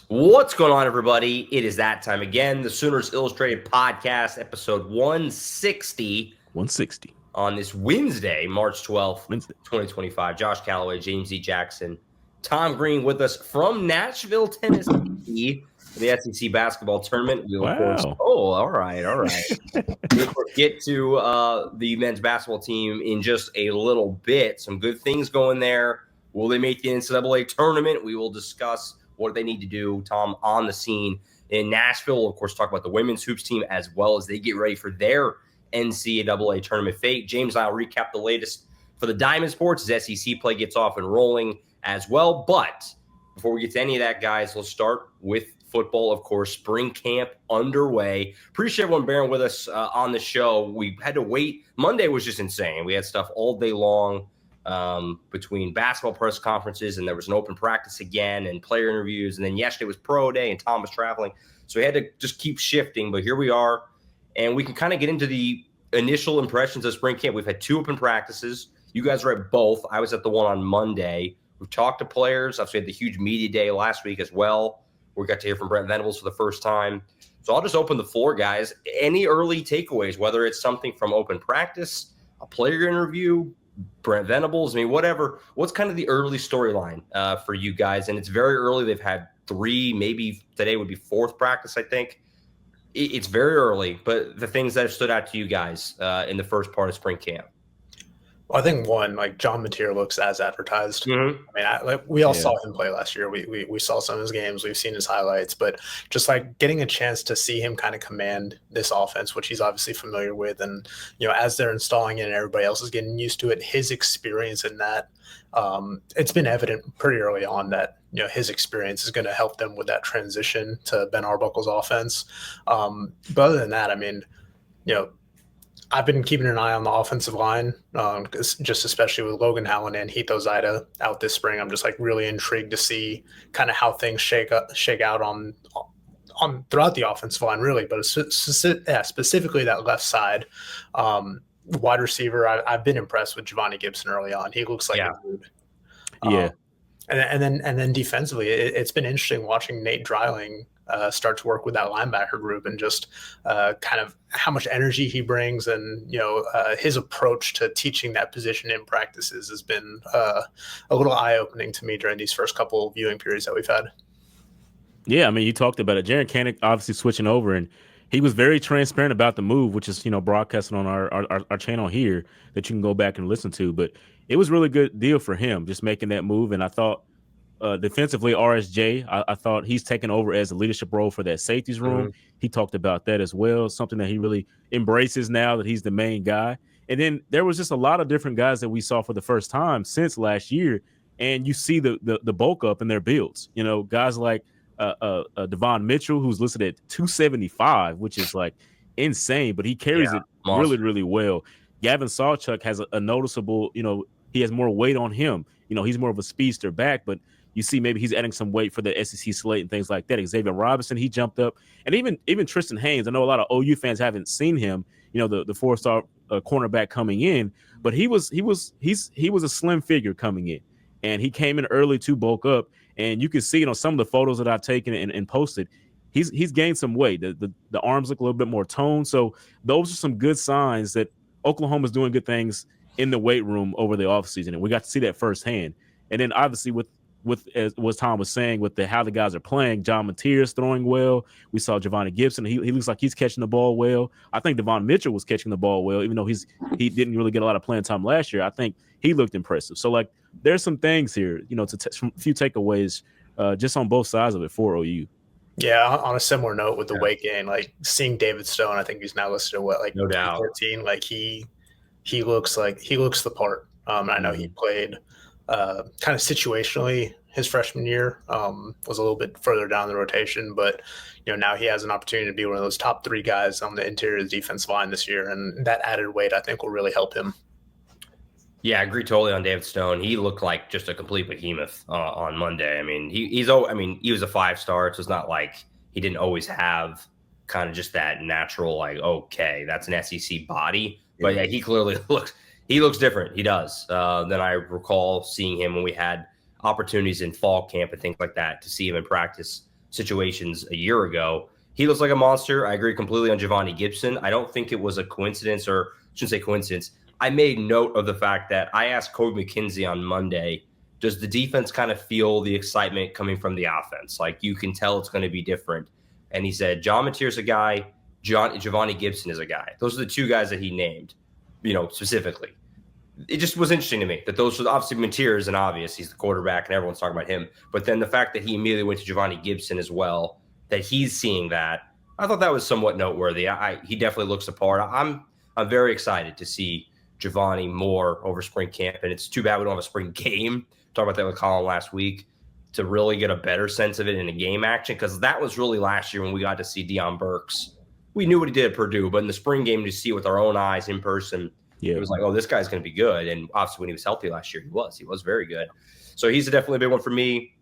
What's going on, everybody? It is that time again. The Sooners Illustrated Podcast, episode 160. 160. On this Wednesday, March 12th, Wednesday. 2025. Josh Callaway, James E. Jackson, Tom Green with us from Nashville, Tennessee, for the SEC basketball tournament. We will, of course, all right. We'll get to the men's basketball team in just a little bit. Some good things going there. Will they make the NCAA tournament? We will discuss what they need to do, Tom, on the scene in Nashville. We'll, of course, talk about the women's hoops team as well as they get ready for their NCAA tournament fate. James and I will recap the latest for the Diamond Sports as SEC play gets off and rolling as well. But before we get to any of that, guys, let's start with football. Of course, spring camp underway. Appreciate everyone bearing with us on the show. We had to wait. Monday was just insane. We had stuff all day long between basketball press conferences, and there was an open practice again and player interviews. And then yesterday was pro day and Tom was traveling. So we had to just keep shifting. But here we are. And we can kind of get into the initial impressions of spring camp. We've had 2 open practices. You guys were at both. I was at the one on Monday. We've talked to players. Obviously, had the huge media day last week as well. We got to hear from Brent Venables for the first time. So I'll just open the floor, guys. Any early takeaways, whether it's something from open practice, a player interview, Brent Venables, I mean, whatever. What's kind of the early storyline for you guys? And it's very early. They've had 3, maybe today would be 4th practice, I think. It's very early, but the things that have stood out to you guys in the first part of spring camp. Well, I think one, like John Mateer looks as advertised. Mm-hmm. I mean, we all saw him play last year. We saw some of his games. We've seen his highlights, but just like getting a chance to see him kind of command this offense, which he's obviously familiar with, and as they're installing it and everybody else is getting used to it, his experience in that, it's been evident pretty early on that his experience is going to help them with that transition to Ben Arbuckle's offense. But other than that, I mean, I've been keeping an eye on the offensive line, just especially with Logan Allen and Heath Ozida out this spring. I'm just like really intrigued to see kind of how things shake out on throughout the offensive line, really. But specifically that left side, wide receiver. I've been impressed with Giovanni Gibson early on. He looks like a dude. Yeah. And then defensively, it's been interesting watching Nate Dreiling start to work with that linebacker group, and just kind of how much energy he brings, and his approach to teaching that position in practices has been a little eye-opening to me during these first couple of viewing periods that we've had. Yeah, I mean, you talked about it. Jaron Kanak obviously switching over, and he was very transparent about the move, which is broadcasting on our channel here that you can go back and listen to. But it was a really good deal for him just making that move, and I thought defensively, RSJ, I thought he's taken over as a leadership role for that safeties room. Mm-hmm. He talked about that as well, something that he really embraces now that he's the main guy. And then there was just a lot of different guys that we saw for the first time since last year, and you see the bulk up in their builds. Guys like Devon Mitchell, who's listed at 275, which is like insane, but he carries it really, really well. Gavin Sawchuk has a noticeable, he has more weight on him. He's more of a speedster back, but you see maybe he's adding some weight for the SEC slate and things like that. Xavier Robinson, he jumped up. And even Tristan Haynes, I know a lot of OU fans haven't seen him, the 4-star cornerback coming in, but he was a slim figure coming in. And he came in early to bulk up. And you can see, some of the photos that I've taken and posted, he's gained some weight. The arms look a little bit more toned. So those are some good signs that Oklahoma's doing good things in the weight room over the offseason. And we got to see that firsthand. And then obviously with as what Tom was saying, with how the guys are playing, John Mateer is throwing well. We saw Giovanni Gibson. He looks like he's catching the ball well. I think Devon Mitchell was catching the ball well, even though he didn't really get a lot of playing time last year. I think he looked impressive. So, like, there's some things here, some few takeaways just on both sides of it for OU. Yeah, on a similar note with the weight gain, like seeing David Stone, I think he's now listed at no doubt 14. Like he looks the part. I know he played kind of situationally his freshman year, was a little bit further down the rotation, but now he has an opportunity to be one of those top 3 guys on the interior defensive line this year, and that added weight I think will really help him. Yeah, I agree totally on David Stone. He looked like just a complete behemoth on Monday. I mean, he was a 5-star, so it's not like he didn't always have kind of just that natural, like, okay, that's an SEC body. But yeah, he clearly looks different. He does than I recall seeing him when we had opportunities in fall camp and things like that to see him in practice situations a year ago. He looks like a monster. I agree completely on Giovanni Gibson. I don't think it was a coincidence, or I shouldn't say coincidence. I made note of the fact that I asked Kobe McKenzie on Monday, does the defense kind of feel the excitement coming from the offense? Like, you can tell it's going to be different. And he said, John Mateer's a guy, Giovanni Gibson is a guy. Those are the two guys that he named, specifically. It just was interesting to me that those were obviously Mateer is an obvious. He's the quarterback and everyone's talking about him. But then the fact that he immediately went to Giovanni Gibson as well, that he's seeing that, I thought that was somewhat noteworthy. He definitely looks the part. I'm very excited to see Giovanni more over spring camp. And it's too bad we don't have a spring game. Talked about that with Colin last week, to really get a better sense of it in a game action, because that was really last year when we got to see Deion Burks. We knew what he did at Purdue, but in the spring game to see it with our own eyes in person, it was like, oh, this guy's going to be good. And obviously when he was healthy last year, he was very good. So he's definitely a big one for me.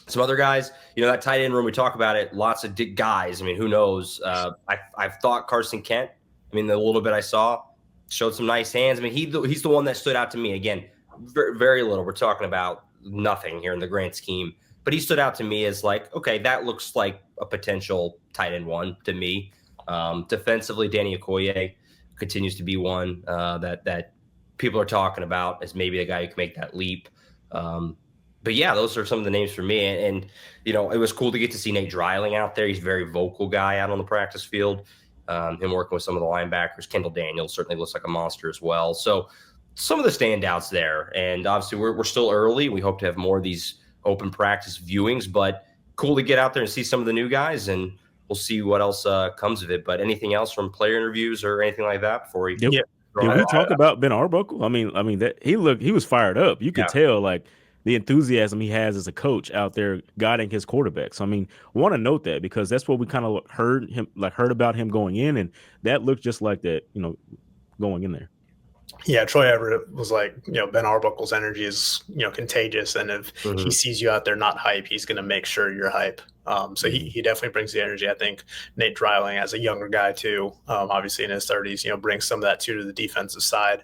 Some other guys, that tight end room, we talk about it, lots of guys. I mean, who knows? I've thought Carson Kent, the little bit I saw, showed some nice hands. I mean, he's the one that stood out to me. Again, very, very little. We're talking about nothing here in the grand scheme. But he stood out to me as like, okay, that looks like a potential tight end one to me. Defensively, Danny Okoye continues to be one that people are talking about as maybe a guy who can make that leap. But yeah, those are some of the names for me. And it was cool to get to see Nate Dreiling out there. He's a very vocal guy out on the practice field. Him working with some of the linebackers. Kendall Daniels certainly looks like a monster as well. So some of the standouts there. And obviously we're still early. We hope to have more of these open practice viewings, but cool to get out there and see some of the new guys, and we'll see what else comes of it. But anything else from player interviews or anything like that before we Did we talk about Ben Arbuckle? I mean that he was fired up. You could tell like the enthusiasm he has as a coach out there guiding his quarterbacks. I want to note that because that's what we kind of heard about him going in, and that looked just like that, going in there. Yeah, Troy Everett was like, Ben Arbuckle's energy is, contagious. And if he sees you out there not hype, he's going to make sure you're hype. So he definitely brings the energy. I think Nate Dreiling, as a younger guy too, obviously in his 30s, brings some of that too to the defensive side.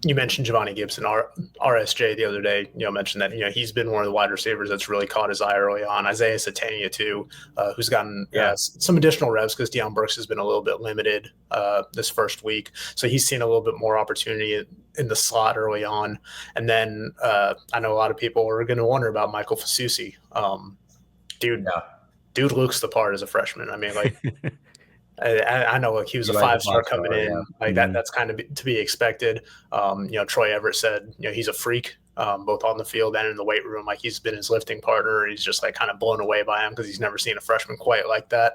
You mentioned Giovanni Gibson, RSJ the other day, mentioned that, he's been one of the wide receivers that's really caught his eye early on. Isaiah Satania too, who's gotten some additional reps because Deion Burks has been a little bit limited this first week. So he's seen a little bit more opportunity in the slot early on. And then I know a lot of people are going to wonder about Michael Fasusi. Dude looks the part as a freshman. I know, he was a 5-star coming in. That's kind of to be expected. Troy Everett said, he's a freak, both on the field and in the weight room. Like, he's been his lifting partner. He's just kind of blown away by him because he's never seen a freshman quite like that.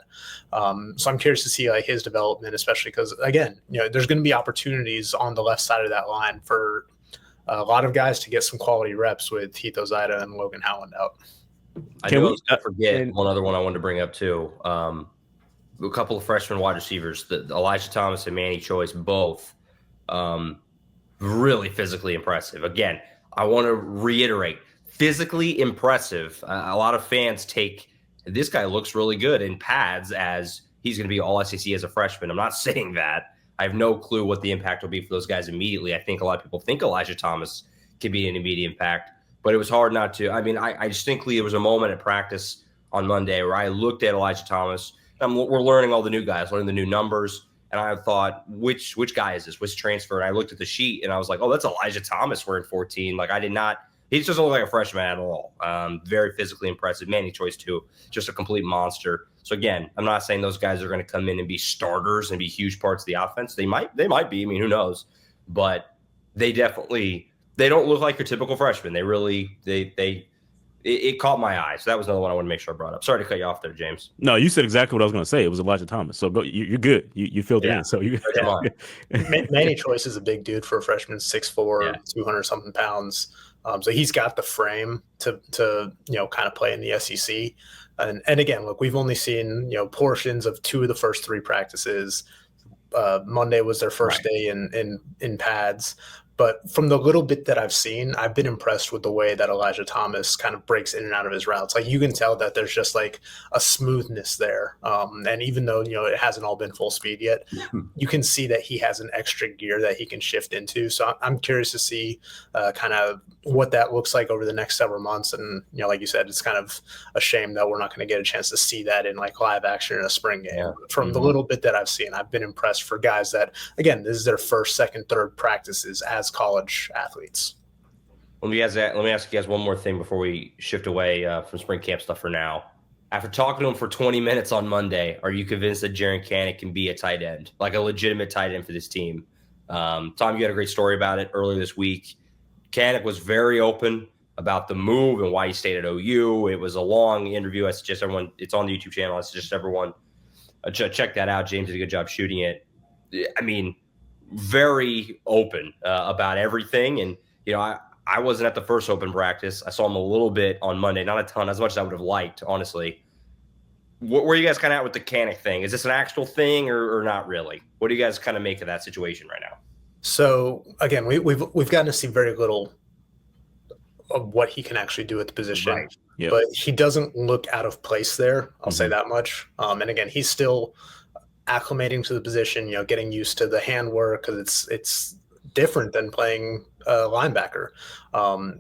So I'm curious to see his development, especially because, again, there's going to be opportunities on the left side of that line for a lot of guys to get some quality reps with Heath Ozida and Logan Howland out. I was going to forget one other one I wanted to bring up too. A couple of freshman wide receivers, Elijah Thomas and Manny Choice, both really physically impressive. Again, I want to reiterate, physically impressive. A lot of fans take this guy looks really good in pads as he's going to be all SEC as a freshman. I'm not saying that. I have no clue what the impact will be for those guys immediately. I think a lot of people think Elijah Thomas could be an immediate impact, but it was hard not to. I distinctly, there was a moment at practice on Monday where I looked at Elijah Thomas. We're learning all the new guys, learning the new numbers. And I thought, which guy is this? Which transfer? And I looked at the sheet and I was like, oh, that's Elijah Thomas wearing 14. He just doesn't look like a freshman at all. Very physically impressive. Manny Choice too, just a complete monster. So again, I'm not saying those guys are going to come in and be starters and be huge parts of the offense. They might be. Who knows? But they don't look like your typical freshman. It caught my eye. So that was another one I want to make sure I brought up. Sorry to cut you off there, James. No, you said exactly what I was going to say. It was Elijah Thomas. So go. You're good. You filled it in. So you. Manny Choice is a big dude for a freshman, 6'4", 200 something pounds. So he's got the frame to kind of play in the SEC. And again, look, we've only seen portions of 2 of the first 3 practices. Monday was their first day in pads. But from the little bit that I've seen, I've been impressed with the way that Elijah Thomas kind of breaks in and out of his routes. Like you can tell that there's just like a smoothness there. And even though, it hasn't all been full speed yet, you can see that he has an extra gear that he can shift into. So I'm curious to see kind of what that looks like over the next several months. And, like you said, it's kind of a shame that we're not going to get a chance to see that in like live action in a spring game. Yeah. From the little bit that I've seen, I've been impressed for guys that, again, this is their first, second, third practices as college athletes. Let me ask you guys one more thing before we shift away from spring camp stuff for now. After talking to him for 20 minutes on Monday, are you convinced that Jaren Kanak can be a tight end, like a legitimate tight end for this team? Tom, you had a great story about it earlier this week. Kanak was very open about the move and why he stayed at OU. It was a long interview. I suggest everyone, it's on the YouTube channel. I suggest everyone check that out. James did a good job shooting it. I mean, very open about everything. And, I wasn't at the first open practice. I saw him a little bit on Monday, not a ton, as much as I would have liked, honestly. Where are you guys kind of at with the Kanak thing? Is this an actual thing or not really? What do you guys kind of make of that situation right now? So again, we've gotten to see very little of what he can actually do at the position, right. Yep. But he doesn't look out of place there. I'll say that much. And again, he's still acclimating to the position, getting used to the handwork because it's different than playing linebacker.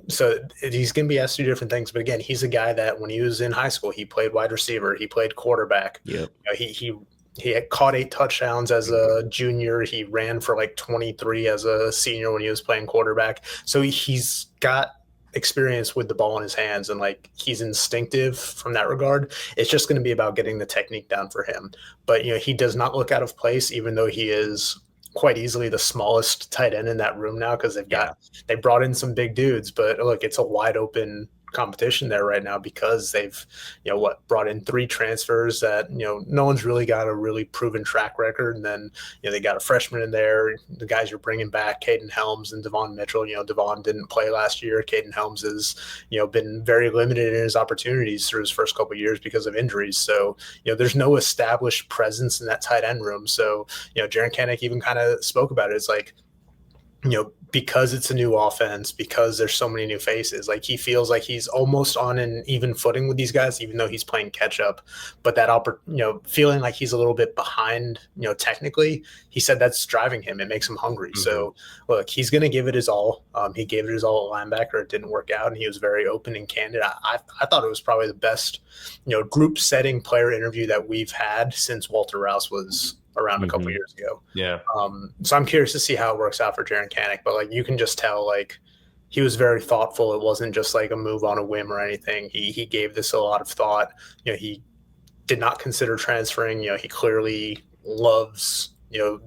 So he's going to be asked to do different things. But again, he's a guy that when he was in high school, he played wide receiver, he played quarterback. Yep. He had caught 8 touchdowns as a junior. He ran for like 23 as a senior when he was playing quarterback. So he's got experience with the ball in his hands and like he's instinctive from that regard. It's just going to be about getting the technique down for him. But, he does not look out of place, even though he is quite easily the smallest tight end in that room now because they brought in some big dudes. But look, it's a wide open competition there right now because they've brought in 3 transfers that no one's really got a really proven track record, and then they got a freshman in there. The guys you're bringing back, Caden Helms and Devon Mitchell. Devon didn't play last year. Caden Helms has been very limited in his opportunities through his first couple of years because of injuries. So there's no established presence in that tight end room. So Jaren Kanak even kind of spoke about it. It's like because it's a new offense, because there's so many new faces, like he feels like he's almost on an even footing with these guys, even though he's playing catch up. But that, feeling like he's a little bit behind, technically, he said that's driving him. It makes him hungry. Mm-hmm. So look, he's going to give it his all. He gave it his all at linebacker. It didn't work out. And he was very open and candid. I thought it was probably the best, group setting player interview that we've had since Walter Rouse was around a couple years ago. Yeah. So I'm curious to see how it works out for Jaren Kanak, but like you can just tell like he was very thoughtful. It wasn't just like a move on a whim or anything. He gave this a lot of thought. He did not consider transferring. He clearly loves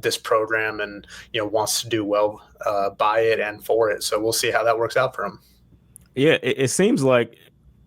this program and wants to do well by it and for it. So we'll see how that works out for him. Yeah, it seems like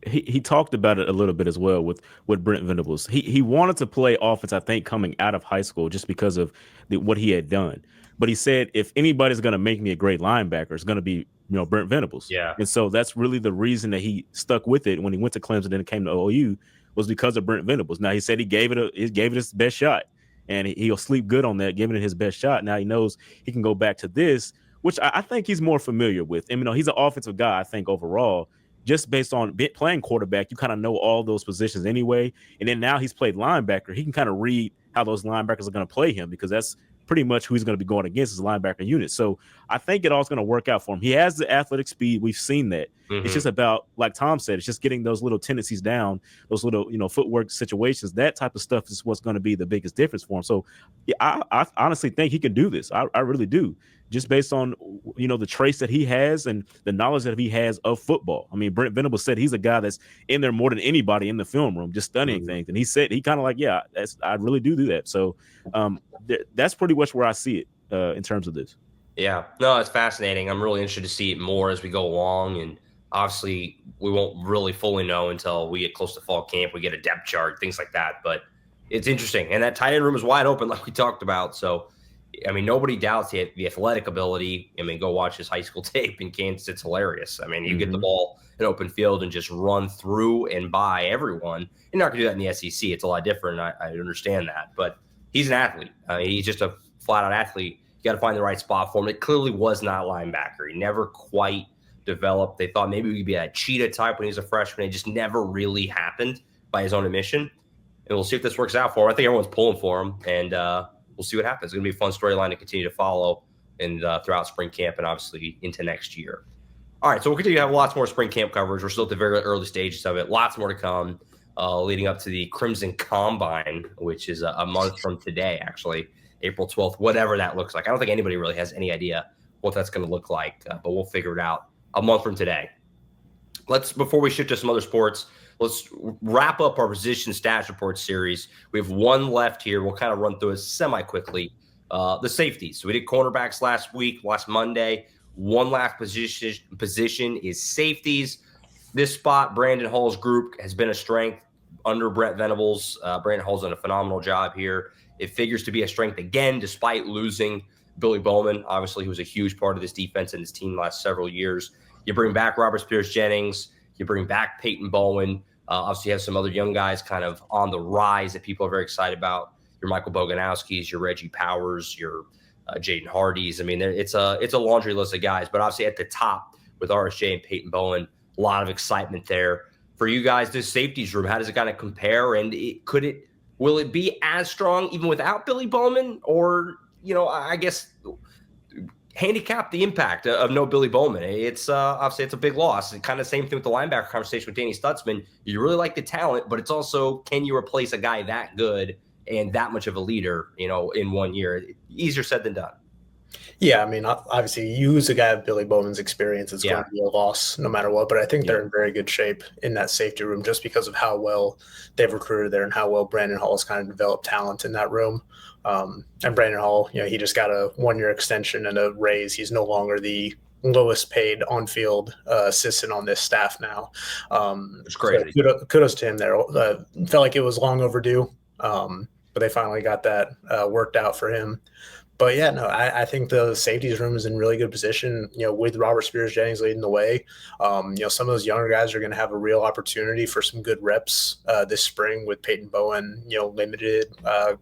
he talked about it a little bit as well with Brent Venables. He wanted to play offense, I think, coming out of high school just because of what he had done. But he said, if anybody's going to make me a great linebacker, it's going to be Brent Venables. Yeah. And so that's really the reason that he stuck with it when he went to Clemson and then came to OU was because of Brent Venables. Now he said he gave it his best shot, and he'll sleep good on that, giving it his best shot. Now he knows he can go back to this, which I think he's more familiar with. And he's an offensive guy, I think, overall. Just based on playing quarterback, you kind of know all those positions anyway. And then now he's played linebacker. He can kind of read how those linebackers are going to play him because that's pretty much who he's going to be going against his linebacker unit. So I think it all's going to work out for him. He has the athletic speed. We've seen that. Mm-hmm. It's just about, like Tom said, it's just getting those little tendencies down, those little, footwork situations. That type of stuff is what's going to be the biggest difference for him. So yeah, I honestly think he can do this. I really do. Just based on, the traits that he has and the knowledge that he has of football. I mean, Brent Venables said he's a guy that's in there more than anybody in the film room, just studying things. And he said he kind of like, yeah, I really do that. So that's pretty much where I see it in terms of this. Yeah, no, it's fascinating. I'm really interested to see it more as we go along. And obviously, we won't really fully know until we get close to fall camp. We get a depth chart, things like that. But it's interesting. And that tight end room is wide open, like we talked about. So, I mean, nobody doubts the athletic ability. I mean, go watch his high school tape in Kansas. It's hilarious. I mean, you get the ball in open field and just run through and by everyone. You're not going to do that in the SEC. It's a lot different. I understand that. But he's an athlete. He's just a flat-out athlete. got to find the right spot for him. It clearly was not linebacker. He never quite developed. They thought maybe he could be a cheetah type when he was a freshman. It just never really happened by his own admission. And we'll see if this works out for him. I think everyone's pulling for him, and we'll see what happens. It's going to be a fun storyline to continue to follow and throughout spring camp and obviously into next year. All right, so we'll continue to have lots more spring camp coverage. We're still at the very early stages of it. Lots more to come leading up to the Crimson Combine, which is a month from today, actually, April 12th, whatever that looks like. I don't think anybody really has any idea what that's going to look like, but we'll figure it out a month from today. Before we shift to some other sports, let's wrap up our position stats report series. We have one left here. We'll kind of run through it semi-quickly. The safeties. So we did cornerbacks last Monday. One last position is safeties. This spot, Brandon Hall's group, has been a strength under Brent Venables. Brandon Hall's done a phenomenal job here. It figures to be a strength again, despite losing Billy Bowman. Obviously, he was a huge part of this defense and his team last several years. You bring back Robert Spears-Jennings. You bring back Peyton Bowen. Obviously, you have some other young guys kind of on the rise that people are very excited about. Your Michael Boganowski's, your Reggie Powers, your Jaden Hardy's. I mean, it's a laundry list of guys. But obviously, at the top with RSJ and Peyton Bowen, a lot of excitement there. For you guys, this safeties room, how does it kind of compare? And will it be as strong even without Billy Bowman? Or, I guess handicap the impact of no Billy Bowman. It's obviously it's a big loss. And kind of same thing with the linebacker conversation with Danny Stutzman. You really like the talent, but it's also, can you replace a guy that good and that much of a leader, in 1 year? Easier said than done. Yeah, I mean, obviously, you lose a guy with Billy Bowman's experience, it's going to be a loss no matter what. But I think they're in very good shape in that safety room just because of how well they've recruited there and how well Brandon Hall has kind of developed talent in that room. And Brandon Hall, he just got a 1-year extension and a raise. He's no longer the lowest paid on-field assistant on this staff now. It's crazy. So kudos to him there. Felt like it was long overdue, but they finally got that worked out for him. But yeah, no, I think the safeties room is in really good position, with Robert Spears-Jennings leading the way. Some of those younger guys are going to have a real opportunity for some good reps this spring with Peyton Bowen, limited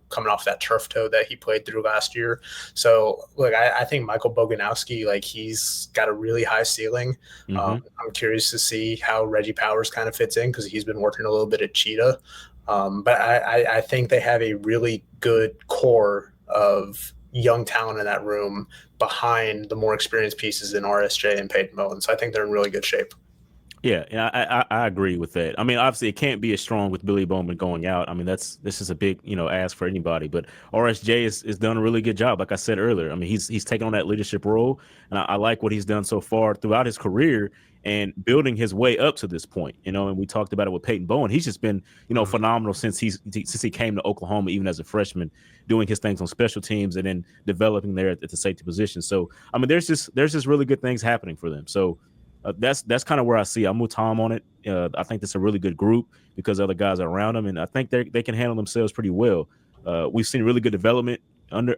coming off that turf toe that he played through last year. So look, I think Michael Boganowski, he's got a really high ceiling. I'm curious to see how Reggie Powers kind of fits in because he's been working a little bit at Cheetah. But I think they have a really good core of young talent in that room behind the more experienced pieces in RSJ and Peyton Bowen. So I think they're in really good shape. Yeah, I agree with that. I mean, obviously, it can't be as strong with Billy Bowman going out. I mean, this is a big, ask for anybody. But RSJ is done a really good job, like I said earlier. I mean, he's taken on that leadership role, and I like what he's done so far throughout his career and building his way up to this point. And we talked about it with Peyton Bowen. He's just been, phenomenal since he came to Oklahoma, even as a freshman, doing his things on special teams and then developing there at the safety position. So, I mean, there's just really good things happening for them. So. That's kind of where I see. I'm with Tom on it. I think that's a really good group because other guys are around them, and I think they can handle themselves pretty well. We've seen really good development under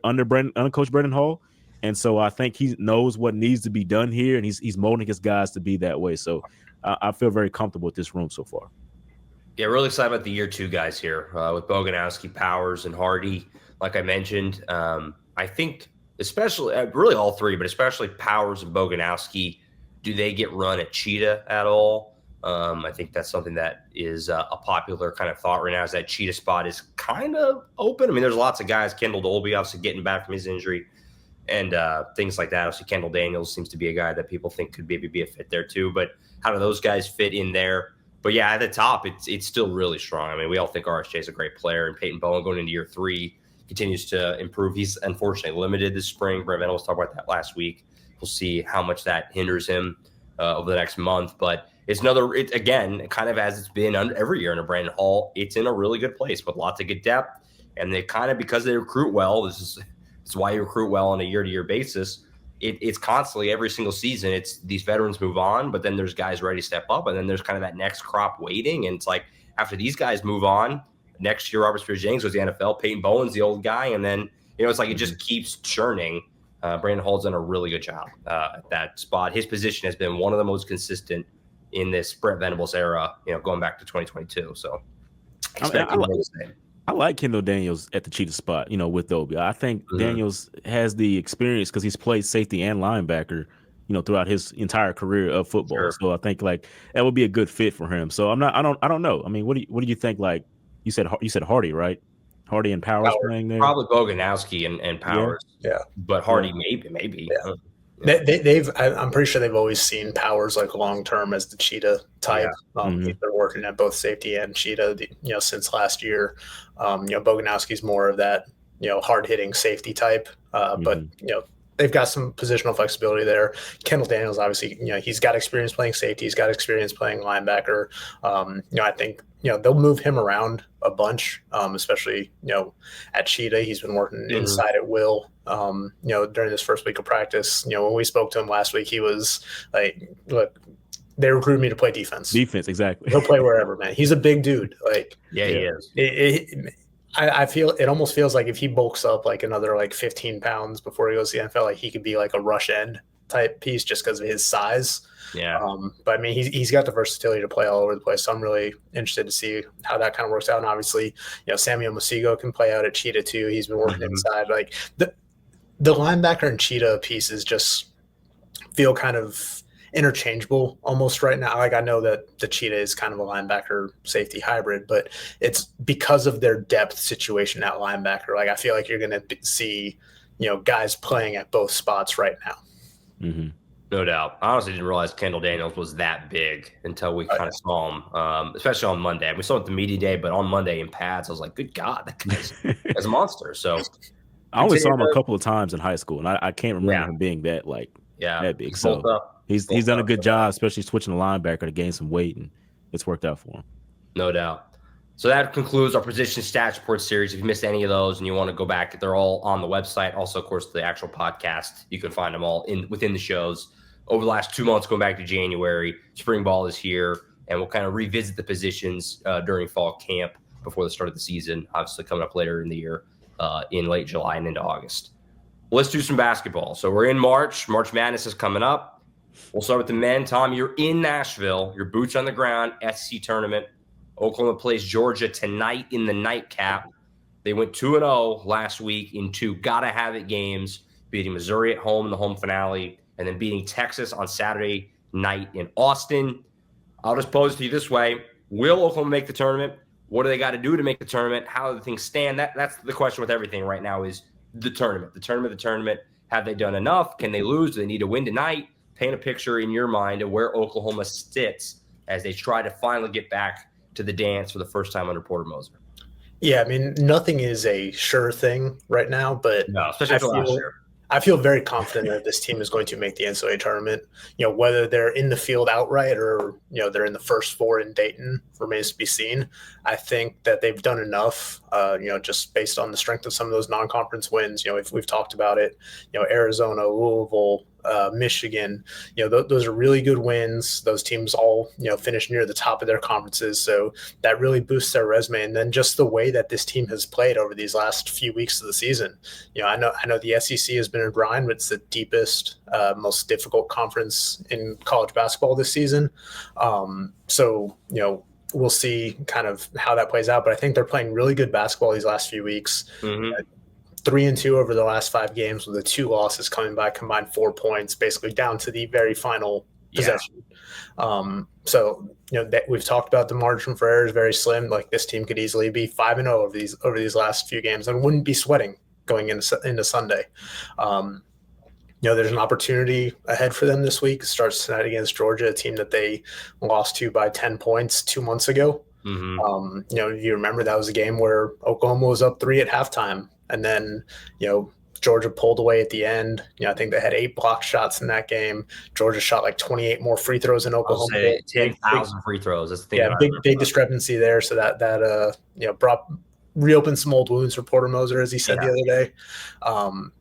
Coach Brandon Hall, and so I think he knows what needs to be done here, and he's molding his guys to be that way. So I feel very comfortable with this room so far. Yeah, really excited about the year 2 guys here with Boganowski, Powers, and Hardy. Like I mentioned, I think especially really all 3, but especially Powers and Boganowski. Do they get run at Cheetah at all? I think that's something that is a popular kind of thought right now is that Cheetah spot is kind of open. I mean, there's lots of guys, Kendall Dolby obviously getting back from his injury and things like that. Obviously, Kendall Daniels seems to be a guy that people think could maybe be a fit there too. But how do those guys fit in there? But yeah, at the top, it's still really strong. I mean, we all think RSJ is a great player, and Peyton Bowen going into year 3 continues to improve. He's unfortunately limited this spring. Brent Venables talked about that last week. We'll see how much that hinders him over the next month. But it's again, kind of as it's been every year under Brandon Hall, it's in a really good place with lots of good depth. And they kind of, because they recruit well, this is why you recruit well on a year-to-year basis. It's constantly every single season. It's these veterans move on, but then there's guys ready to step up. And then there's kind of that next crop waiting. And it's like after these guys move on, next year Robert Spears-Jennings was the NFL, Peyton Bowen's the old guy. And then, it's like it just keeps churning. Brandon Hall's done a really good job at that spot. His position has been one of the most consistent in this Brent Venables era, going back to 2022. So expect him to stay. I like Kendall Daniels at the cheetah spot, with Dobie. I think Daniels has the experience because he's played safety and linebacker, throughout his entire career of football. Sure. So I think like that would be a good fit for him. So I don't know. I mean, what do you think? Like you said Hardy, right? Hardy and Powers playing there. Probably Boganowski and Powers. Yeah. But Hardy maybe. Yeah. I'm pretty sure they've always seen Powers like long term as the cheetah type. He's been working at both safety and cheetah, since last year. Boganowski's more of that, hard hitting safety type. But they've got some positional flexibility there. Kendall Daniels, obviously, he's got experience playing safety. He's got experience playing linebacker. I think, they'll move him around a bunch, especially, at Cheetah. He's been working inside at will, during this first week of practice. When we spoke to him last week, he was like, look, they recruited me to play defense. Defense, exactly. He'll play wherever, man. He's a big dude. Like, he is. I feel it almost feels like if he bulks up like another like 15 pounds before he goes to the NFL, like he could be like a rush end type piece just because of his size. Yeah. But I mean, he's got the versatility to play all over the place. So I'm really interested to see how that kind of works out. And obviously, Samuel Masigo can play out at Cheetah too. He's been working inside. Like the linebacker and Cheetah pieces just feel kind of interchangeable almost right now. Like I know that the Cheetah is kind of a linebacker safety hybrid, but it's because of their depth situation at linebacker. Like I feel like you're going to see, guys playing at both spots right now. Mm-hmm. No doubt. I honestly didn't realize Kendall Daniels was that big until we kind of saw him, especially on Monday. We saw it the media day, but on Monday in pads, I was like, good God, that guy's a monster. So I only saw him a couple of times in high school, and I can't remember him being that that big. So he's done a good job, especially switching the linebacker to gain some weight, and it's worked out for him. No doubt. So that concludes our position stats report series. If you missed any of those and you want to go back, they're all on the website. Also, of course, the actual podcast, you can find them all within the shows. Over the last 2 months, going back to January, spring ball is here, and we'll kind of revisit the positions during fall camp before the start of the season, obviously coming up later in the year in late July and into August. Let's do some basketball. So we're in March. March Madness is coming up. We'll start with the men. Tom, you're in Nashville. Your boots on the ground, SEC tournament. Oklahoma plays Georgia tonight in the nightcap. They went 2-0 last week in two gotta-have-it games, beating Missouri at home in the home finale, and then beating Texas on Saturday night in Austin. I'll just pose it to you this way. Will Oklahoma make the tournament? What do they got to do to make the tournament? How do things stand? That's the question with everything right now is the tournament. The tournament. Have they done enough? Can they lose? Do they need to win tonight? Paint a picture in your mind of where Oklahoma sits as they try to finally get back to the dance for the first time under Porter Moser. Yeah, I mean, nothing is a sure thing right now, but no, especially for last year. I feel very confident that this team is going to make the NCAA tournament. Whether they're in the field outright or, they're in the first four in Dayton remains to be seen. I think that they've done enough, just based on the strength of some of those non-conference wins. If we've talked about it, Arizona, Louisville, Michigan, those are really good wins. Those teams all, finish near the top of their conferences. So that really boosts their resume. And then just the way that this team has played over these last few weeks of the season. I know the SEC has been a grind, but it's the deepest, most difficult conference in college basketball this season. So, we'll see kind of how that plays out, but I think they're playing really good basketball these last few weeks. 3-2 over the last 5 games with the 2 losses coming by combined 4 points, basically down to the very final possession. So, that we've talked about the margin for error is very slim. Like this team could easily be 5-0 over these last few games and wouldn't be sweating going into Sunday. There's an opportunity ahead for them this week. It starts tonight against Georgia, a team that they lost to by 10 points 2 months ago. You remember that was a game where Oklahoma was up 3 at halftime. And then, Georgia pulled away at the end. I think they had 8 block shots in that game. Georgia shot like 28 more free throws than Oklahoma. 10,000 free throws. That's the thing. Big discrepancy there. So that reopened some old wounds for Porter Moser, as he said the other day.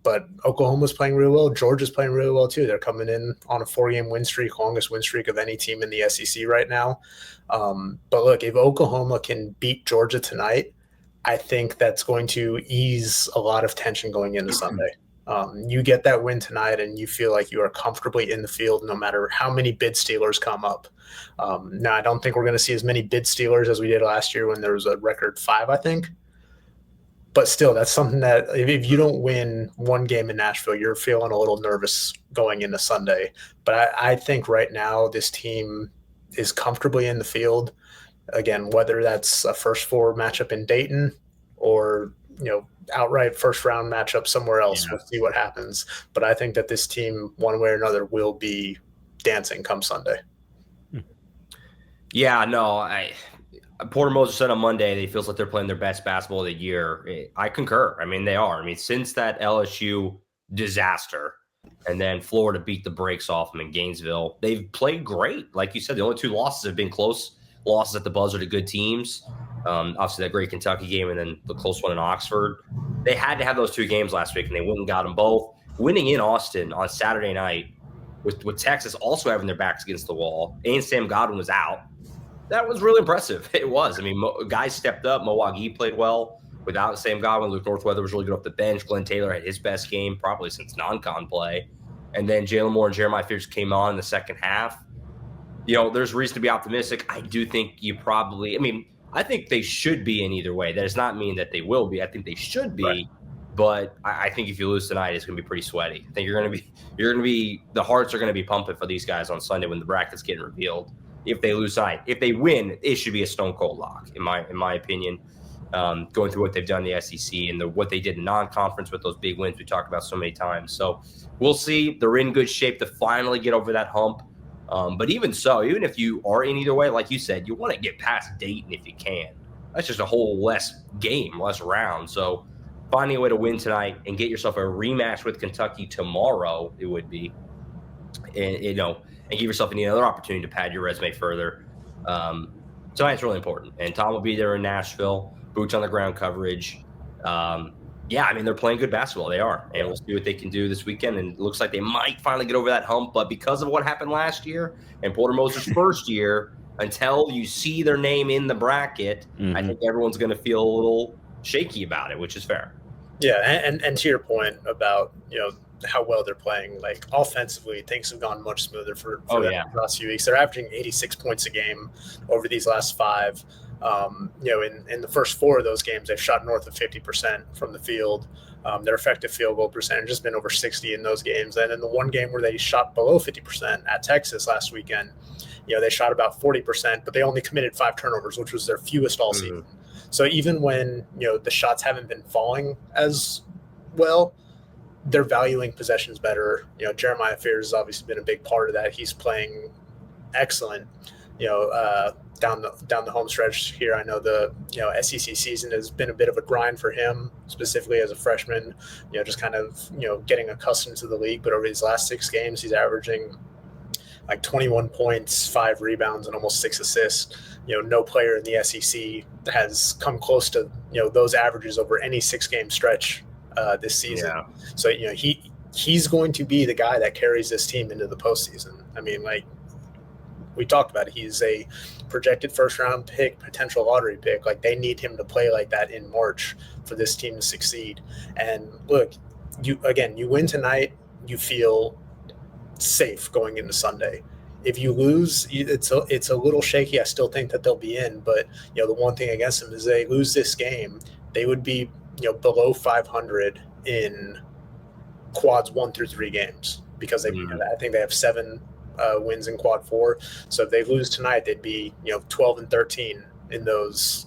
But Oklahoma's playing really well. Georgia's playing really well too. They're coming in on a 4-game win streak, longest win streak of any team in the SEC right now. But look, if Oklahoma can beat Georgia tonight, I think that's going to ease a lot of tension going into Sunday. You get that win tonight and you feel like you are comfortably in the field no matter how many bid stealers come up. Now, I don't think we're going to see as many bid stealers as we did last year when there was a record 5, I think. but still, that's something that if you don't win one game in Nashville, you're feeling a little nervous going into Sunday. But I think right now this team is comfortably in the field. Again, whether that's a first four matchup in Dayton or, outright first round matchup somewhere else, we'll see what happens. But I think that this team, one way or another, will be dancing come Sunday. Yeah, no, Porter Moser said on Monday that he feels like they're playing their best basketball of the year. I concur. I mean, they are. I mean, since that LSU disaster and then Florida beat the brakes off them in Gainesville, they've played great. Like you said, the only two losses have been close losses at the buzzer to good teams. Obviously, that great Kentucky game and then the close one in Oxford. They had to have those two games last week, and they went and got them both. Winning in Austin on Saturday night with Texas also having their backs against the wall, and Sam Godwin was out. That was really impressive. It was. I mean, guys stepped up. Mo Wagi played well without Sam Godwin. Luke Northweather was really good off the bench. Glenn Taylor had his best game probably since non-con play. And then Jalen Moore and Jeremiah Fears came on in the second half. There's reason to be optimistic. I do think I think they should be in either way. That does not mean that they will be. I think they should be. Right. But I think if you lose tonight, it's going to be pretty sweaty. I think the hearts are going to be pumping for these guys on Sunday when the bracket's getting revealed. If they lose tonight, if they win, it should be a stone cold lock, in my opinion. Going through what they've done in the SEC and what they did in non-conference with those big wins we talked about so many times. So we'll see. They're in good shape to finally get over that hump. But even so, even if you are in either way, like you said, you want to get past Dayton if you can. That's just a whole less round. So finding a way to win tonight and get yourself a rematch with Kentucky tomorrow, it would be, and give yourself another opportunity to pad your resume further. Tonight's really important. And Tom will be there in Nashville, boots on the ground coverage. They're playing good basketball. They are. And we'll see what they can do this weekend. And it looks like they might finally get over that hump. But because of what happened last year and Porter Moser's first year, until you see their name in the bracket, I think everyone's going to feel a little shaky about it, which is fair. Yeah, and to your point about, how well they're playing, like offensively, things have gone much smoother for them the last few weeks. They're averaging 86 points a game over these last 5. In the first 4 of those games, they've shot north of 50% from the field. Their effective field goal percentage has been over 60 in those games. And in the one game where they shot below 50% at Texas last weekend, they shot about 40%, but they only committed 5 turnovers, which was their fewest all season. So even when, the shots haven't been falling as well, they're valuing possessions better. Jeremiah Fears has obviously been a big part of that. He's playing excellent, down the home stretch here. I know the SEC season has been a bit of a grind for him, specifically as a freshman, just kind of getting accustomed to the league. But over these last 6 games, he's averaging like 21 points, 5 rebounds, and almost 6 assists. No player in the SEC has come close to those averages over any 6-game stretch this season. Yeah. So he's going to be the guy that carries this team into the postseason. I mean, like we talked about it, he's a projected first-round pick, potential lottery pick. Like, they need him to play like that in March for this team to succeed. And look, you win tonight, you feel safe going into Sunday. If you lose, it's a little shaky. I still think that they'll be in, but the one thing against them is they lose this game, they would be below 500 in quads 1 through 3 games because I think they have 7 wins in quad 4. So if they lose tonight, they'd be 12-13 in those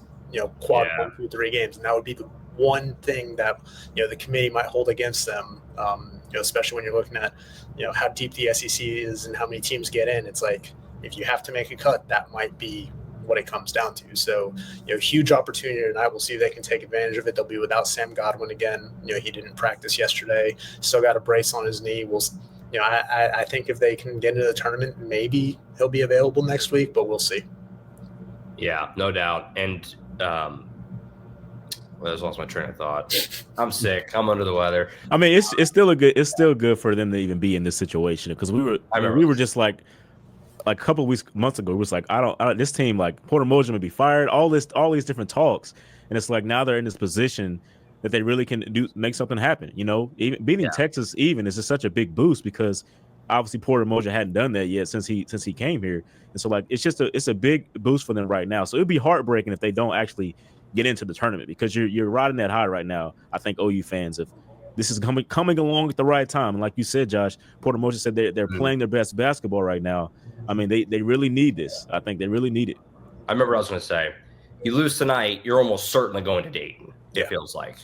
quad 1 through 3 games, and that would be the one thing that the committee might hold against them. Especially when you're looking at how deep the SEC is and how many teams get in. It's like if you have to make a cut, that might be what it comes down to. So huge opportunity tonight. We'll see if they can take advantage of it. They'll be without Sam Godwin again. He didn't practice yesterday. Still got a brace on his knee. I think if they can get into the tournament, maybe he'll be available next week, but we'll see. Yeah, no doubt. And I just lost my train of thought. I'm sick. I'm under the weather. I mean, it's still good for them to even be in this situation, because we were just like a couple months ago. It was like I don't this team, like Porter Moser may be fired. All these different talks, and it's like now they're in this position that they really can make something happen. Even beating Texas is just such a big boost, because obviously Porter Moser hadn't done that yet since he came here, and so like it's a big boost for them right now. So it'd be heartbreaking if they don't actually get into the tournament, because you're riding that high right now. I think OU fans, if this is coming along at the right time, and like you said, Josh, Porter Moser said they're playing their best basketball right now. I mean, they really need this. I think they really need it. I remember what I was going to say. You lose tonight, you're almost certainly going to Dayton. It feels like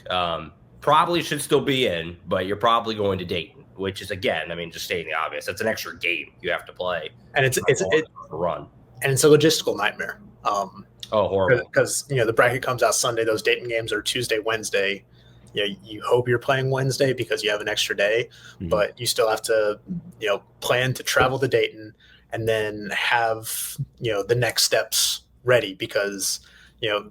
probably should still be in, but you're probably going to Dayton, which is, again, I mean, just stating the obvious. It's an extra game you have to play, and it's a run, and it's a logistical nightmare. Horrible! Because the bracket comes out Sunday. Those Dayton games are Tuesday, Wednesday. You hope you're playing Wednesday because you have an extra day, but you still have to plan to travel to Dayton and then have the next steps ready, because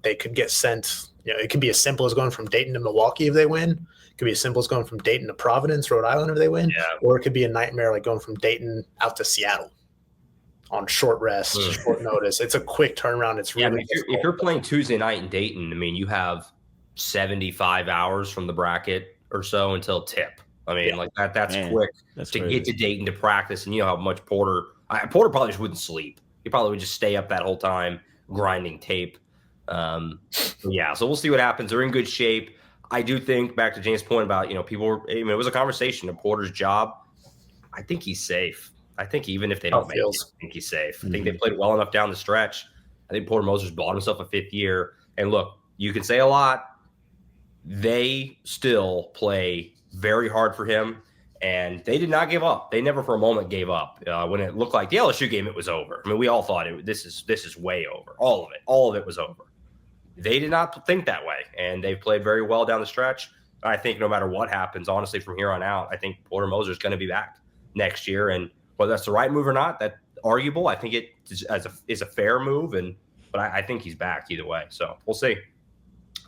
they could get sent. It could be as simple as going from Dayton to Milwaukee if they win. It could be as simple as going from Dayton to Providence, Rhode Island if they win. Yeah. Or it could be a nightmare like going from Dayton out to Seattle on short rest, short notice. It's a quick turnaround. It's really if you're playing Tuesday night in Dayton, I mean, you have 75 hours from the bracket or so until tip. I mean, that's quick to get to Dayton to practice. And you know how much Porter probably just wouldn't sleep. He probably would just stay up that whole time grinding tape. So we'll see what happens. They're in good shape. I do think, back to James' point about, people were, it was a conversation of Porter's job. I think he's safe. I think even if they don't make it, I think he's safe. I think they played well enough down the stretch. I think Porter Moser's bought himself a 5th year. And look, you can say a lot. They still play very hard for him, and they did not give up. They never for a moment gave up. When it looked like the LSU game, it was over. I mean, we all thought this is way over. All of it was over. They did not think that way, and they've played very well down the stretch. I think no matter what happens, honestly, from here on out, I think Porter Moser is going to be back next year, and whether that's the right move or not, that's arguable. I think it is a fair move, but I think he's back either way. So we'll see.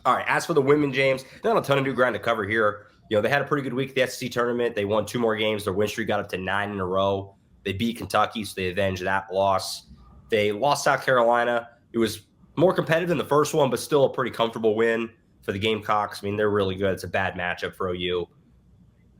All right. As for the women, James, not a ton of new ground to cover here. They had a pretty good week at the SEC tournament. They won 2 more games. Their win streak got up to 9 in a row. They beat Kentucky, so they avenged that loss. They lost South Carolina. It was more competitive than the first one, but still a pretty comfortable win for the Gamecocks. I mean, they're really good. It's a bad matchup for OU.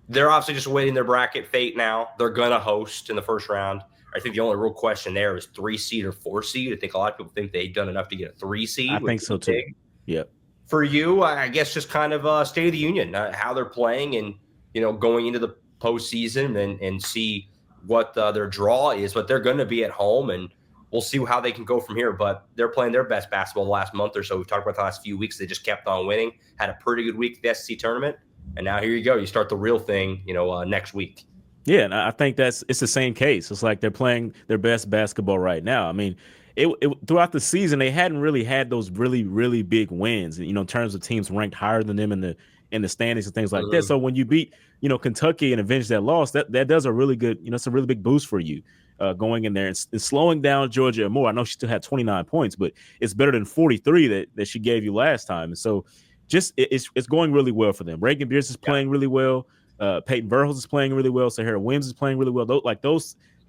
They're obviously just awaiting their bracket fate now. They're going to host in the first round. I think the only real question there is 3 seed or 4 seed. I think a lot of people think they've done enough to get a 3 seed. I think so too. Yep. For you, I guess just kind of State of the Union, how they're playing, and going into the postseason and see what their draw is. But they're going to be at home, and we'll see how they can go from here. But they're playing their best basketball the last month or so. We've talked about the last few weeks. They just kept on winning. Had a pretty good week at the SEC tournament, and now here you go. You start the real thing, next week. Yeah, and I think it's the same case. It's like they're playing their best basketball right now. I mean, it throughout the season, they hadn't really had those really, really big wins, in terms of teams ranked higher than them in the standings and things like that. So when you beat, Kentucky and avenge that loss, that does a really good, it's a really big boost for you going in there and slowing down Georgia more. I know she still had 29 points, but it's better than 43 that she gave you last time. And so it's going really well for them. Reagan Beers is playing really well. Peyton Verhulst is playing really well. Sahara Williams is playing really well.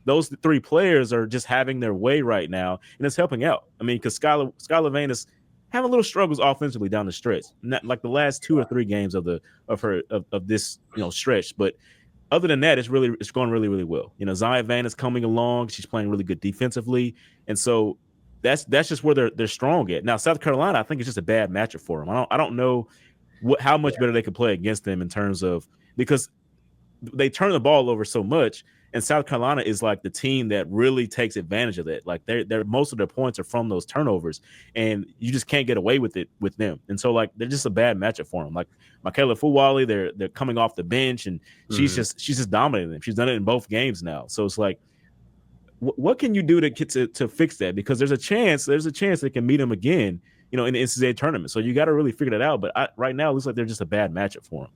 Those 3 players are just having their way right now, and it's helping out. I mean, because Skylar Vane is having little struggles offensively down the stretch, not like the last 2 or 3 games of this stretch. But other than that, it's going really, really well. Zion Vane is coming along. She's playing really good defensively, and so that's just where they're strong at. Now, South Carolina, I think it's just a bad matchup for them. I don't know how much better they could play against them in terms of, because they turn the ball over so much. And South Carolina is like the team that really takes advantage of that. Like they're most of their points are from those turnovers, and you just can't get away with it with them. And so they're just a bad matchup for them. Like Michaela Fuwali, they're coming off the bench, and she's just dominating them. She's done it in both games now. So it's like, what can you do to fix that? Because there's a chance they can meet them again, in the NCAA tournament. So you got to really figure that out. But right now, it looks like they're just a bad matchup for them.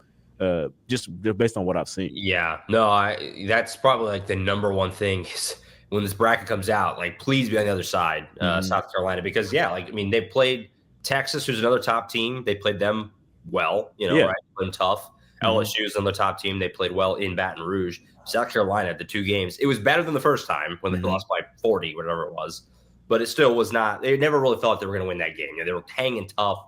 Just based on what I've seen. Yeah, no, that's probably like the number one thing is when this bracket comes out, like, please be on the other side, South Carolina, because they played Texas, who's another top team. They played them well, right? And tough. LSU is another top team. They played well in Baton Rouge. South Carolina, the 2 games, it was better than the first time when they lost by 40, whatever it was, but it still was not. They never really felt they were going to win that game. They were hanging tough,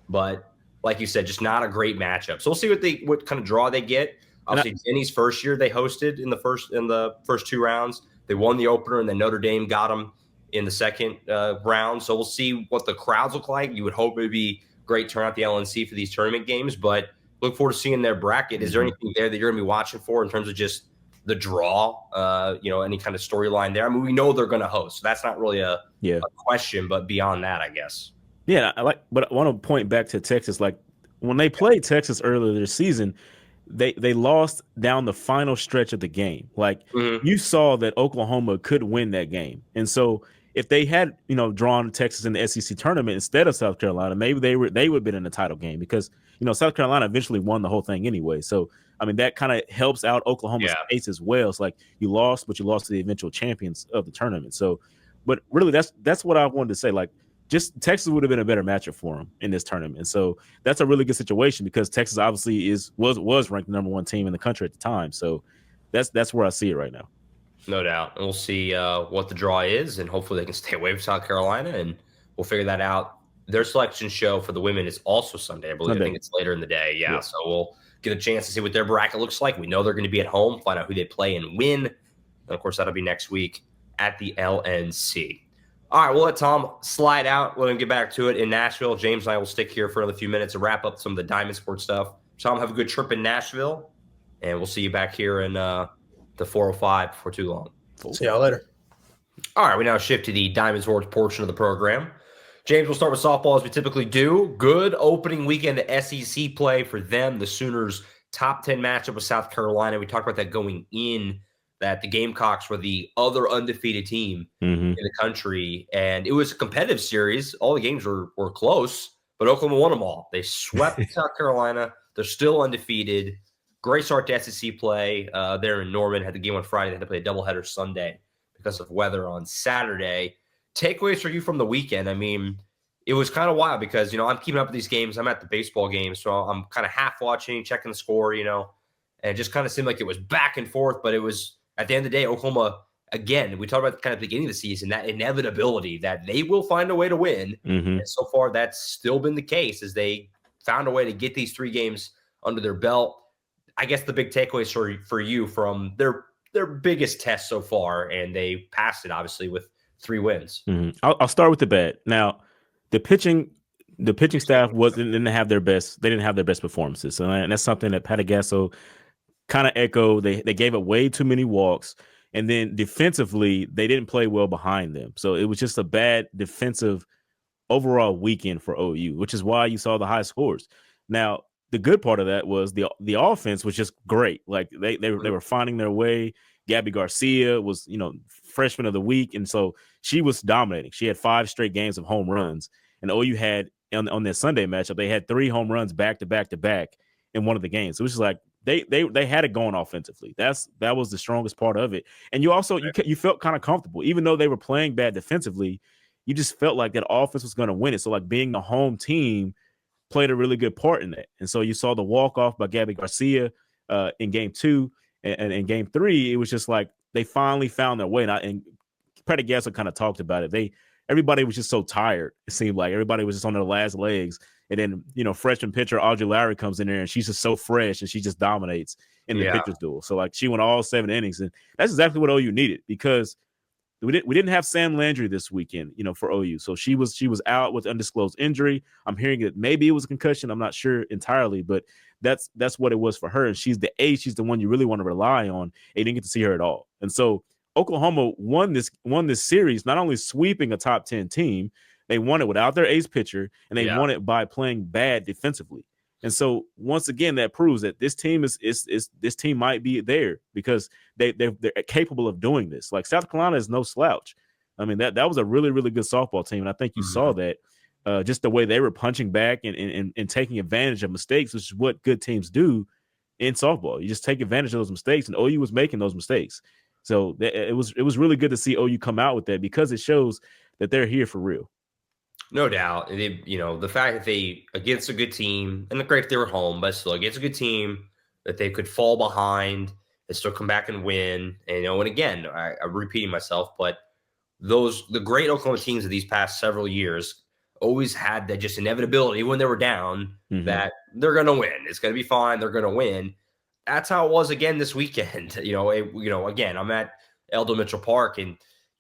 but like you said, just not a great matchup. So we'll see what kind of draw they get. Obviously, Jenny's first year they hosted in the first 2 rounds. They won the opener, and then Notre Dame got them in the second round. So we'll see what the crowds look like. You would hope maybe great turnout at the LNC for these tournament games, but look forward to seeing their bracket. Is there anything there that you're going to be watching for in terms of just the draw, any kind of storyline there? I mean, we know they're going to host, so that's not really a question, but beyond that, I guess. Yeah, but I want to point back to Texas. Like when they played Texas earlier this season, they lost down the final stretch of the game. Like you saw that Oklahoma could win that game. And so if they had, drawn Texas in the SEC tournament instead of South Carolina, maybe they would have been in the title game because, South Carolina eventually won the whole thing anyway. So, I mean, that kind of helps out Oklahoma's case as well. It's like you lost, but you lost to the eventual champions of the tournament. So, but really that's what I wanted to say. Like, just Texas would have been a better matchup for them in this tournament. And so that's a really good situation because Texas obviously was ranked the number 1 team in the country at the time. So that's where I see it right now. No doubt. And we'll see what the draw is, and hopefully they can stay away from South Carolina, and we'll figure that out. Their selection show for the women is also Sunday, I believe. I think it's later in the day. Yeah. So we'll get a chance to see what their bracket looks like. We know they're going to be at home, find out who they play and win. And of course, that'll be next week at the LNC. All right, we'll let Tom slide out. We'll get back to it in Nashville. James and I will stick here for another few minutes to wrap up some of the Diamond Sports stuff. Tom, have a good trip in Nashville, and we'll see you back here in the 405 before too long. See y'all later. All right, we now shift to the Diamond Sports portion of the program. James, we'll start with softball as we typically do. Good opening weekend of SEC play for them. The Sooners' top 10 matchup with South Carolina. We talked about that going in, that the Gamecocks were the other undefeated team in the country. And it was a competitive series. All the games were close, but Oklahoma won them all. They swept South Carolina. They're still undefeated. Great start to SEC play there in Norman. Had the game on Friday. They had to play a doubleheader Sunday because of weather on Saturday. Takeaways for you from the weekend? I mean, it was kind of wild because, I'm keeping up with these games. I'm at the baseball game, so I'm kind of half watching, checking the score, and it just kind of seemed like it was back and forth, but it was, at the end of the day, Oklahoma, again, we talked about kind of the beginning of the season, that inevitability that they will find a way to win. And so far, that's still been the case as they found a way to get these 3 games under their belt. I guess the big takeaways for you from their biggest test so far, and they passed it, obviously, with 3 wins. I'll start with the bad. Now, the pitching staff didn't have their best. They didn't have their best performances, and that's something that Patty Gasso kind of echoed. They gave up way too many walks, and then defensively they didn't play well behind them. So it was just a bad defensive overall weekend for OU, which is why you saw the high scores. Now, the good part of that was the offense was just great. Like they were finding their way. Gabby Garcia was, freshman of the week, and so she was dominating. She had 5 straight games of home runs, and OU had on their Sunday matchup, they had 3 home runs back to back to back in one of the games. So it was just like they had it going offensively. That was the strongest part of it. And you also you felt kind of comfortable, even though they were playing bad defensively. You just felt like that offense was going to win it. So like being the home team played a really good part in that. And so you saw the walk-off by Gabby Garcia in game 2, and in game 3, it was just like they finally found their way. And Patty Gasso kind of talked about it. Everybody was just so tired. It seemed like everybody was just on their last legs. And then, freshman pitcher Audrey Lowry comes in there, and she's just so fresh, and she just dominates in the pitcher's duel. So like she went all 7 innings, and that's exactly what OU needed because we didn't have Sam Landry this weekend, for OU. So she was out with undisclosed injury. I'm hearing that maybe it was a concussion. I'm not sure entirely, but that's what it was for her. And she's the ace. She's the one you really want to rely on. And you didn't get to see her at all. And so Oklahoma won this series, not only sweeping a top 10 team, they won it without their ace pitcher, and they won it by playing bad defensively. And so once again, that proves that this team this team might be there because they're capable of doing this. Like South Carolina is no slouch. I mean, that was a really, really good softball team. And I think you saw that just the way they were punching back and taking advantage of mistakes, which is what good teams do in softball. You just take advantage of those mistakes, and OU was making those mistakes. So it was really good to see OU come out with that because it shows that they're here for real. No doubt. The fact that they, against a good team, and great if they were home, but still against a good team, that they could fall behind and still come back and win. And, and again, I'm repeating myself, but the great Oklahoma teams of these past several years always had that just inevitability when they were down that they're going to win. It's going to be fine. They're going to win. That's how it was again this weekend. Again, I'm at Eldon Mitchell Park, and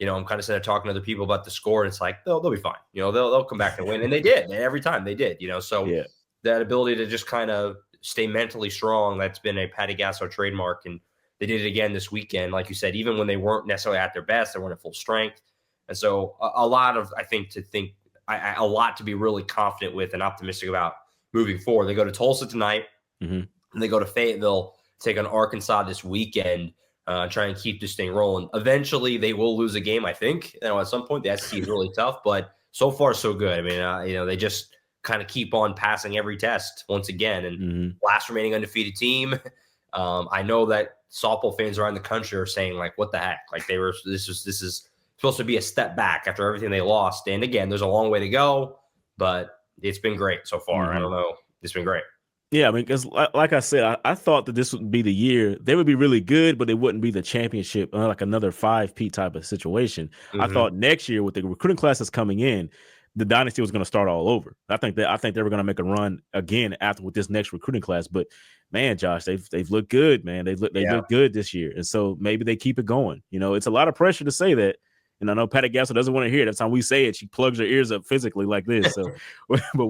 I'm kind of sitting there talking to other people about the score, and it's like they'll be fine. They'll come back and win, and they did. Every time they did. So that ability to just kind of stay mentally strong, that's been a Patty Gasso trademark, and they did it again this weekend. Like you said, even when they weren't necessarily at their best, they weren't at full strength, and so a lot to be really confident with and optimistic about moving forward. They go to Tulsa tonight, and they go to Fayetteville, take on Arkansas this weekend, try and keep this thing rolling. Eventually, they will lose a game, I think. At some point, the SEC is really tough, but so far, so good. I mean, they just kind of keep on passing every test once again, and last remaining undefeated team. I know that softball fans around the country are saying, like, what the heck? Like, this is supposed to be a step back after everything they lost. And again, there's a long way to go, but it's been great so far. I don't know. It's been great. Yeah, I mean, because like I said, I thought that this would be the year. They would be really good, but it wouldn't be the championship, like another 5P type of situation. I thought next year with the recruiting classes coming in, the dynasty was going to start all over. I think they were going to make a run again after with this next recruiting class. But man, Josh, they've looked good, man. They look good this year, and so maybe they keep it going. It's a lot of pressure to say that. And I know Patty Gasso doesn't want to hear it. Every time we say it, she plugs her ears up physically like this. So, but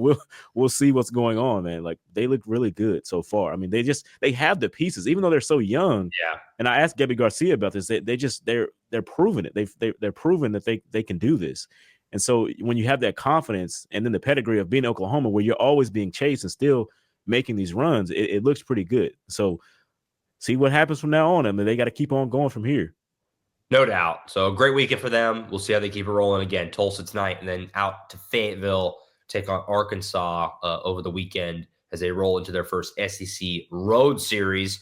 we'll see what's going on, man. Like, they look really good so far. I mean, they have the pieces, even though they're so young. Yeah. And I asked Gabby Garcia about this. They're proving it. They're proving that they can do this. And so when you have that confidence, and then the pedigree of being Oklahoma, where you're always being chased and still making these runs, it looks pretty good. So see what happens from now on. I mean, they got to keep on going from here. No doubt. So great weekend for them. We'll see how they keep it rolling. Again, Tulsa tonight, and then out to Fayetteville, take on Arkansas over the weekend as they roll into their first SEC road series.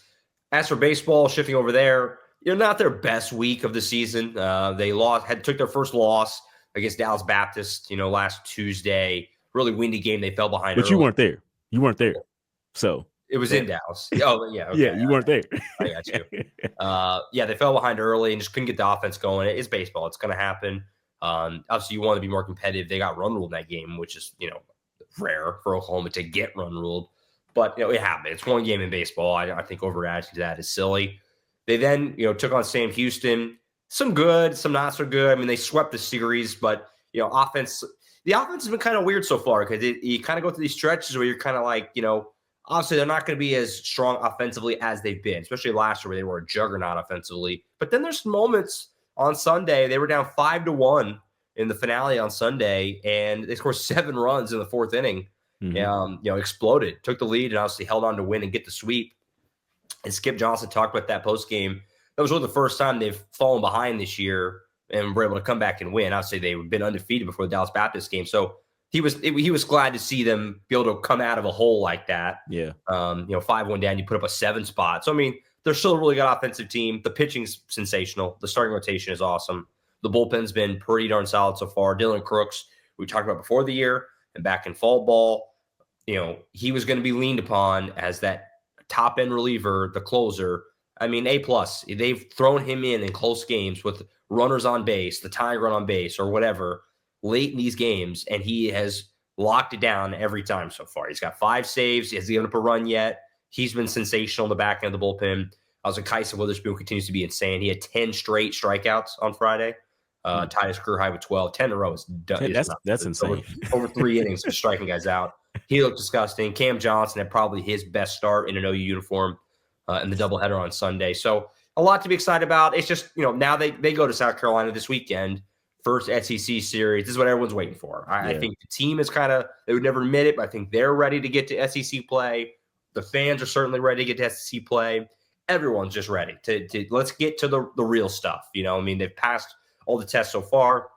As for baseball, shifting over there, not their best week of the season. They took their first loss against Dallas Baptist, last Tuesday. Really windy game. They fell behind. But early. You weren't there. So it was in Dallas. Oh, yeah. Okay. Yeah, you weren't there. I got you. They fell behind early and just couldn't get the offense going. It's baseball. It's going to happen. Obviously, you want to be more competitive. They got run ruled in that game, which is, rare for Oklahoma to get run ruled. But, it happened. It's one game in baseball. I think overreacting to that is silly. They then, took on Sam Houston. Some good, some not so good. I mean, they swept the series, but, the offense has been kind of weird so far because you kind of go through these stretches where you're kind of like, obviously, they're not going to be as strong offensively as they've been, especially last year where they were a juggernaut offensively. But then there's moments on Sunday. They were down 5-1 in the finale on Sunday, and they scored 7 runs in the 4th inning. Exploded, took the lead, and obviously held on to win and get the sweep. And Skip Johnson talked about that post game. That was really the first time they've fallen behind this year and were able to come back and win. Obviously, they've been undefeated before the Dallas Baptist game, so he was glad to see them be able to come out of a hole like that. Yeah. 5-1 down, you put up a 7 spot. So, I mean, they're still a really good offensive team. The pitching's sensational. The starting rotation is awesome. The bullpen's been pretty darn solid so far. Dylan Crooks, we talked about before the year and back in fall ball, he was going to be leaned upon as that top-end reliever, the closer. I mean, A+. They've thrown him in close games with runners on base, the tying run on base or whatever, late in these games, and he has locked it down every time so far. He's got 5 saves. He hasn't given up a run yet. He's been sensational in the back end of the bullpen. Also, Kyson Witherspoon continues to be insane. He had 10 straight strikeouts on Friday. Tied his career high with 12. 10 in a row is done. That's insane. Over 3 innings of striking guys out. He looked disgusting. Cam Johnson had probably his best start in an OU uniform in the doubleheader on Sunday. So a lot to be excited about. It's just, now they go to South Carolina this weekend. First SEC series. This is what everyone's waiting for. I think the team is they would never admit it, but I think they're ready to get to SEC play. The fans are certainly ready to get to SEC play. Everyone's just ready to let's get to the real stuff. They've passed all the tests so far.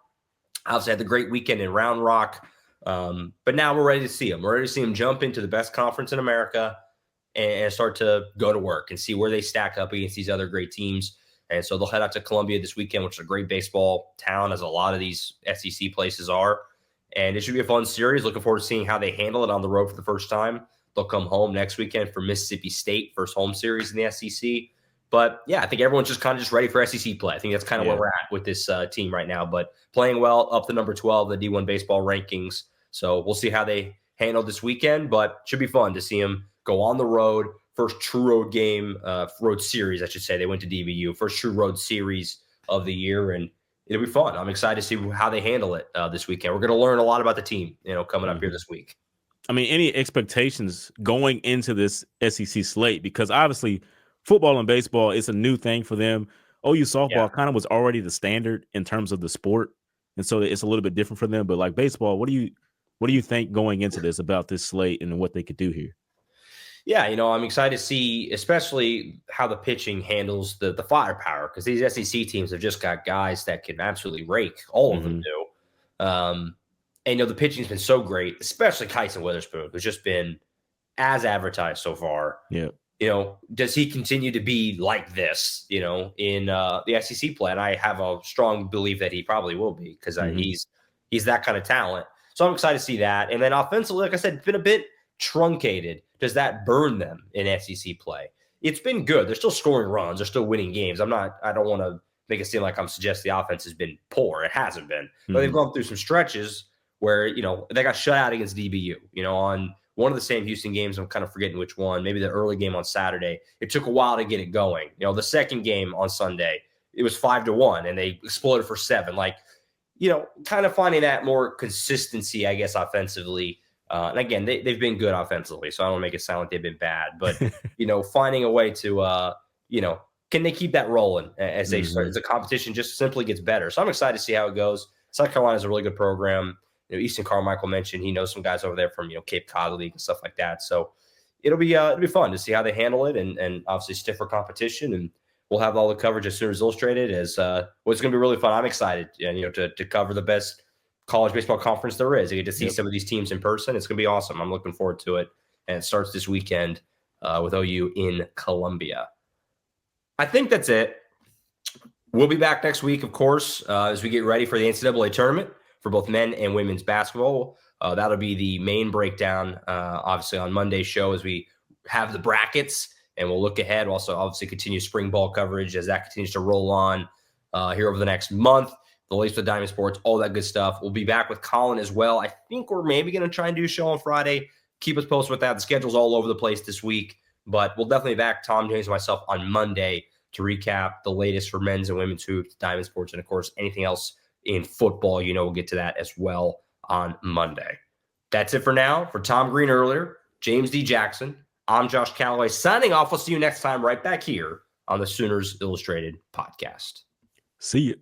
Obviously had the great weekend in Round Rock. But now we're ready to see them. We're ready to see them jump into the best conference in America and start to go to work and see where they stack up against these other great teams. And so they'll head out to Columbia this weekend, which is a great baseball town, as a lot of these SEC places are. And it should be a fun series. Looking forward to seeing how they handle it on the road for the first time. They'll come home next weekend for Mississippi State, first home series in the SEC. But, yeah, I think everyone's just ready for SEC play. I think that's kind of where we're at with this team right now. But playing well, up to number 12, the D1 baseball rankings. So we'll see how they handle this weekend. But it should be fun to see them go on the road. First true road game, road series, I should say. They went to DBU. First true road series of the year. And it'll be fun. I'm excited to see how they handle it this weekend. We're going to learn a lot about the team, coming up here this week. I mean, any expectations going into this SEC slate? Because obviously football and baseball is a new thing for them. OU softball kind of was already the standard in terms of the sport. And so it's a little bit different for them. But like baseball, what do you think going into this about this slate and what they could do here? Yeah, I'm excited to see, especially how the pitching handles the firepower, because these SEC teams have just got guys that can absolutely rake. All of them do. And the pitching's been so great, especially Kyson Witherspoon, who's just been as advertised so far. Yeah. Does he continue to be like this, in the SEC play? And I have a strong belief that he probably will be, because he's that kind of talent. So I'm excited to see that. And then offensively, like I said, it's been a bit truncated. Does that burn them in SEC play? It's been good. They're still scoring runs. They're still winning games. I don't want to make it seem like I'm suggesting the offense has been poor. It hasn't been. But they've gone through some stretches where, they got shut out against DBU, on one of the same Houston games. I'm kind of forgetting which one, maybe the early game on Saturday. It took a while to get it going. The second game on Sunday, it was 5-1 and they exploded for 7. Like, kind of finding that more consistency, I guess, offensively. And again, they've been good offensively, so I don't want to make it sound like they've been bad. But, finding a way to, can they keep that rolling as they start? As the competition just simply gets better. So I'm excited to see how it goes. South Carolina is a really good program. Easton Carmichael mentioned he knows some guys over there from, Cape Cod League and stuff like that. So it'll be fun to see how they handle it, and obviously stiffer competition. And we'll have all the coverage as soon as Illustrated. It's going to be really fun. I'm excited, to cover the best college baseball conference there is. You get to see some of these teams in person. It's going to be awesome. I'm looking forward to it. And it starts this weekend with OU in Columbia. I think that's it. We'll be back next week, of course, as we get ready for the NCAA tournament for both men and women's basketball. That'll be the main breakdown, obviously, on Monday's show as we have the brackets, and we'll look ahead. We'll also obviously continue spring ball coverage as that continues to roll on here over the next month. The latest with Diamond Sports, all that good stuff. We'll be back with Colin as well. I think we're maybe going to try and do a show on Friday. Keep us posted with that. The schedule's all over the place this week, but we'll definitely be back, Tom, James, and myself, on Monday to recap the latest for men's and women's hoops, Diamond Sports, and, of course, anything else in football. We'll get to that as well on Monday. That's it for now. For Tom Green earlier, James D. Jackson, I'm Josh Callaway signing off. We'll see you next time right back here on the Sooners Illustrated podcast. See you.